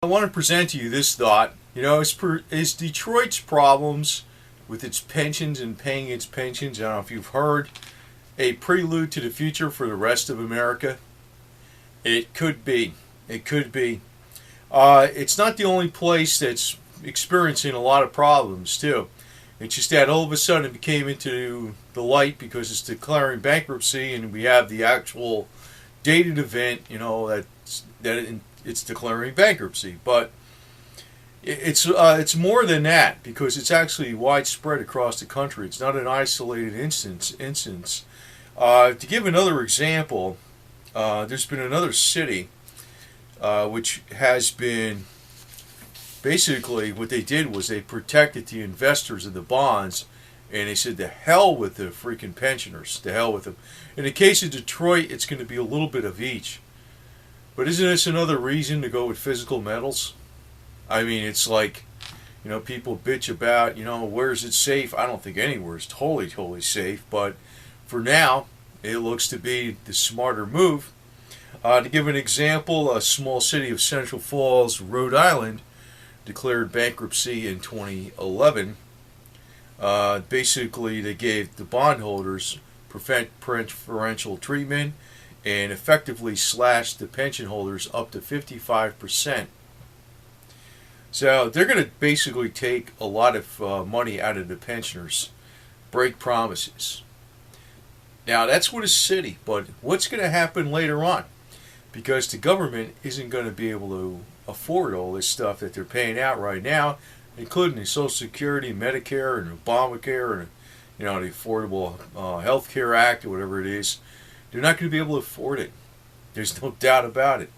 I want to present to you this thought. Is Detroit's problems with its pensions and paying its pensions, I don't know if you've heard, a prelude to the future for the rest of America? It could be. It could be. It's not the only place that's experiencing a lot of problems, too. It's just that all of a sudden it became into the light because it's declaring bankruptcy, and we have the actual dated event, it's declaring bankruptcy. But it's more than that because it's actually widespread across the country. It's not an isolated instance. To give another example, there's been another city which has been basically what they did was they protected the investors of the bonds, and they said, to hell with the freaking pensioners, to hell with them. In the case of Detroit, it's going to be a little bit of each. But isn't this another reason to go with physical metals? I mean, it's like, people bitch about, where's it safe? I don't think anywhere is totally safe, but for now, it looks to be the smarter move. To give an example, a small city of Central Falls, Rhode Island, declared bankruptcy in 2011. Basically, they gave the bondholders preferential treatment and effectively slashed the pension holders up to 55%. So they're going to basically take a lot of money out of the pensioners, break promises. Now, that's with a city, but what's going to happen later on? Because the government isn't going to be able to afford all this stuff that they're paying out right now, including the Social Security, Medicare, and Obamacare, and the Affordable Health Care Act, or whatever it is. They're not going to be able to afford it. There's no doubt about it.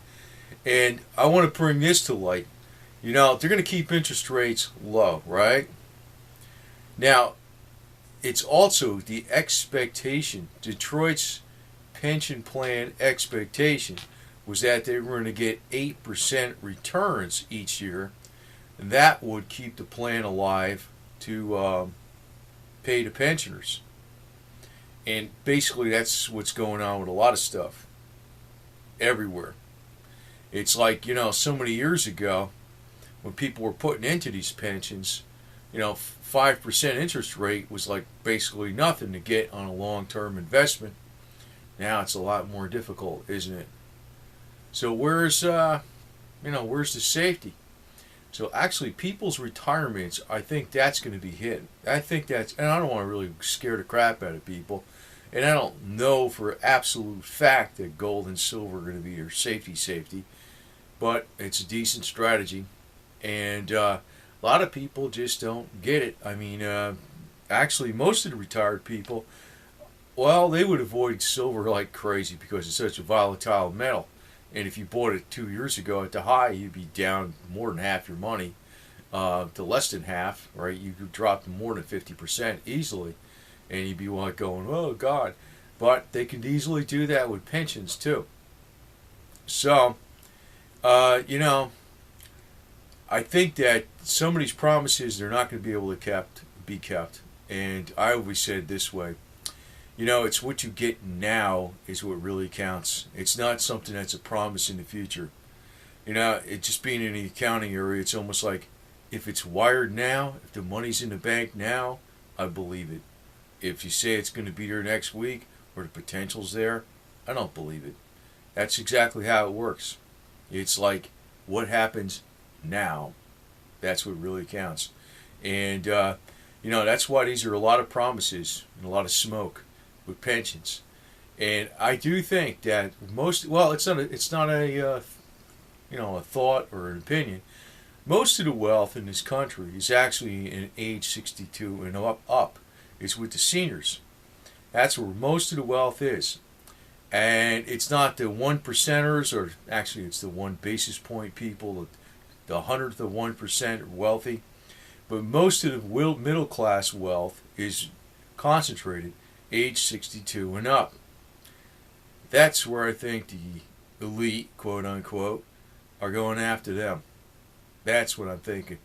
And I want to bring this to light. They're going to keep interest rates low, right? Now, it's also the expectation, Detroit's pension plan expectation was that they were going to get 8% returns each year, and that would keep the plan alive to pay the pensioners. And basically that's what's going on with a lot of stuff everywhere. It's like, so many years ago when people were putting into these pensions, 5% interest rate was like basically nothing to get on a long-term investment. Now it's a lot more difficult, isn't it? So where's the safety? So actually, people's retirements, I think that's going to be hit. I think that's, and I don't want to really scare the crap out of people, and I don't know for absolute fact that gold and silver are going to be your safety, but it's a decent strategy, and a lot of people just don't get it. I mean, actually, most of the retired people, well, they would avoid silver like crazy because it's such a volatile metal. And if you bought it 2 years ago at the high, you'd be down more than half your money to less than half, right? You could drop to more than 50% easily. And you'd be like going, oh, God. But they can easily do that with pensions, too. So, I think that some of these promises, they're not going to be able to be kept. And I always said this way. It's what you get now is what really counts. It's not something that's a promise in the future. It just being in the accounting area, it's almost like if it's wired now, if the money's in the bank now, I believe it. If you say it's going to be there next week or the potential's there, I don't believe it. That's exactly how it works. It's like what happens now. That's what really counts. And, that's why these are a lot of promises and a lot of smoke with pensions. And I do think that it's not a thought or an opinion. Most of the wealth in this country is actually in age 62 and up. It's with the seniors. That's where most of the wealth is. And it's not the 1%ers, or actually it's the 1 basis point people, the 100th of 1% wealthy. But most of the middle class wealth is concentrated age 62 and up. That's where I think the elite, quote unquote, are going after them. That's what I'm thinking.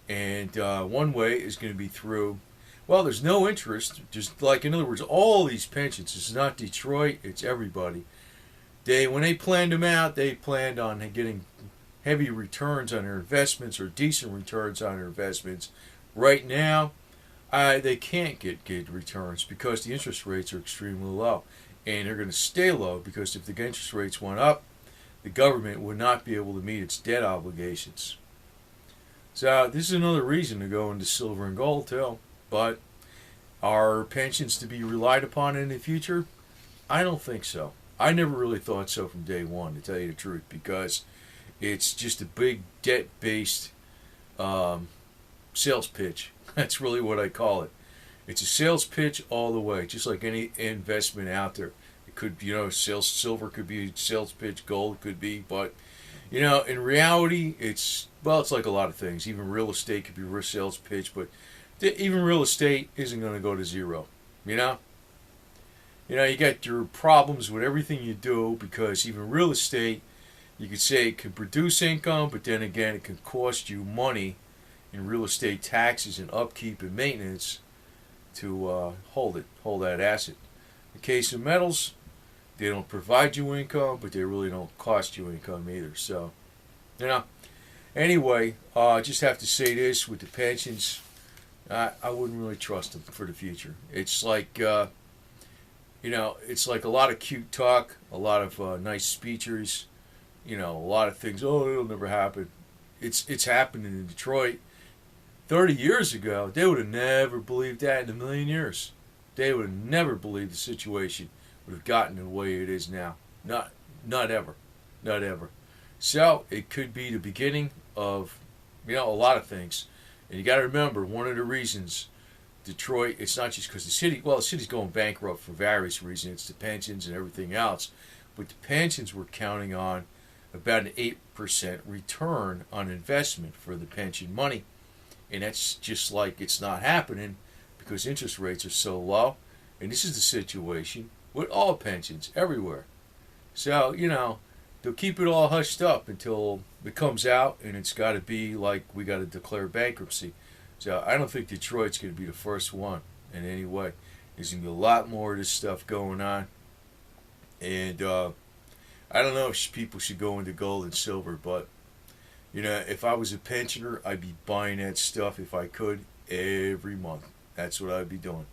And one way is going to be through, there's no interest. Just like, in other words, all these pensions, it's not Detroit, it's everybody. When they planned them out, they planned on heavy returns on their investments or decent returns on their investments. Right now, they can't get good returns because the interest rates are extremely low. And they're going to stay low because if the interest rates went up, the government would not be able to meet its debt obligations. So this is another reason to go into silver and gold too. But are pensions to be relied upon in the future? I don't think so. I never really thought so from day one, to tell you the truth, because it's just a big debt-based sales pitch. That's really what I call it. It's a sales pitch all the way, just like any investment out there. It could, silver could be a sales pitch, gold could be, but in reality, it's like a lot of things. Even real estate could be a sales pitch, but even real estate isn't going to go to zero. You got your problems with everything you do because even real estate, you could say it can produce income, but then again, it can cost you money in real estate taxes and upkeep and maintenance to hold that asset. In the case of metals, they don't provide you income, but they really don't cost you income either. So, anyway, just have to say this with the pensions, I wouldn't really trust them for the future. It's like, it's like a lot of cute talk, a lot of nice speeches, a lot of things. Oh, it'll never happen. It's happening in Detroit. 30 years ago, they would have never believed that in a million years. They would have never believed the situation would have gotten the way it is now. Not ever. Not ever. So, it could be the beginning of, a lot of things. And you got to remember, one of the reasons Detroit, it's not just because the city's going bankrupt for various reasons. It's the pensions and everything else. But the pensions were counting on about an 8% return on investment for the pension money. And that's just like it's not happening because interest rates are so low. And this is the situation with all pensions everywhere. So, they'll keep it all hushed up until it comes out and it's got to be like we got to declare bankruptcy. So I don't think Detroit's going to be the first one in any way. There's going to be a lot more of this stuff going on. And I don't know if people should go into gold and silver, but if I was a pensioner, I'd be buying that stuff if I could every month. That's what I'd be doing.